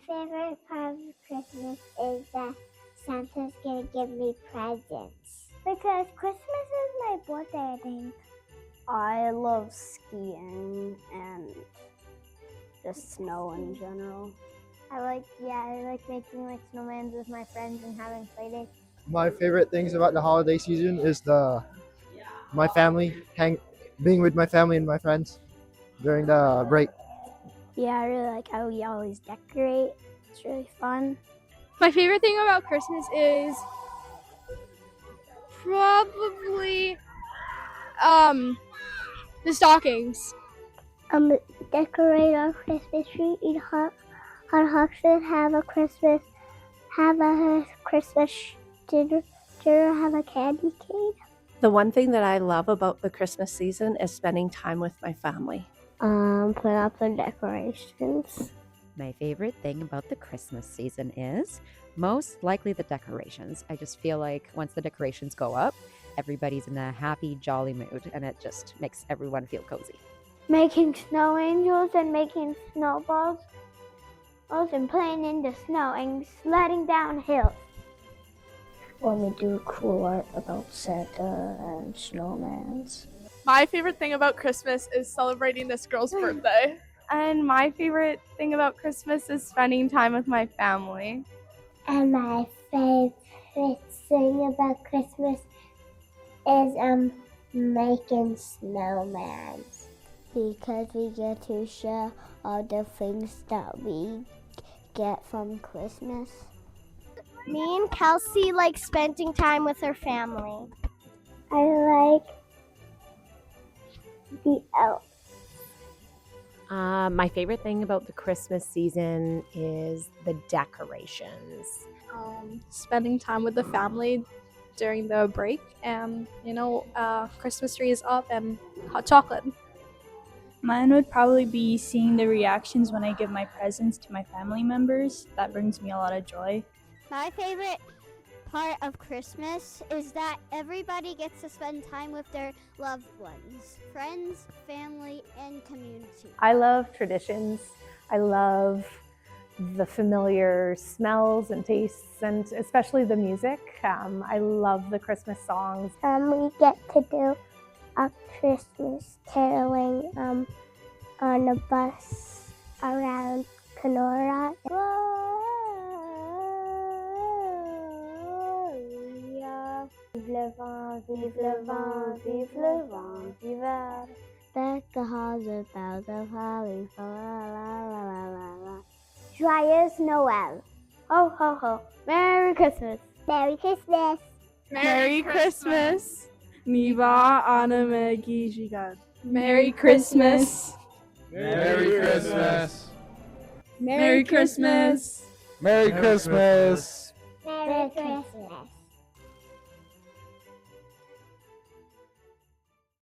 favorite part of Christmas is that Santa's gonna give me presents. Because Christmas is my birthday, I think. I love skiing and just snow in general. I like making snowmans with my friends and having play dates. My favorite things about the holiday season is my family, being with my family and my friends during the break. Yeah, I really like how we always decorate. It's really fun. My favorite thing about Christmas is probably the stockings. Decorate our Christmas tree, eat hot chocolate, have a Christmas dinner, have a candy cane. The one thing that I love about the Christmas season is spending time with my family. Put up the decorations. My favorite thing about the Christmas season is most likely the decorations. I just feel like once the decorations go up, everybody's in a happy, jolly mood, and it just makes everyone feel cozy. Making snow angels and making snowballs and playing in the snow and sledding down hills. When we do cool art about Santa and snowmans. My favorite thing about Christmas is celebrating this girl's birthday. And my favorite thing about Christmas is spending time with my family. And my favorite thing about Christmas is making snowmans. Because we get to share all the things that we get from Christmas. Me and Kelsey like spending time with her family. I like the elf. My favorite thing about the Christmas season is the decorations. Spending time with the family during the break and, Christmas tree is up and hot chocolate. Mine would probably be seeing the reactions when I give my presents to my family members. That brings me a lot of joy. My favorite part of Christmas is that everybody gets to spend time with their loved ones, friends, family, and community. I love traditions. I love the familiar smells and tastes, and especially the music. I love the Christmas songs. We get to do a Christmas caroling on a bus around Kenora. Vive le vent, vive le vent, vive le vent d'hiver. Deck the halls with boughs of holly, la la la la la la. Joyeux Noël. Ho ho ho. Merry Christmas. Merry Christmas. Merry Christmas. Niva Anamegi Jigan. Merry Christmas. Merry Christmas. Merry Christmas. Merry Christmas. Merry Christmas.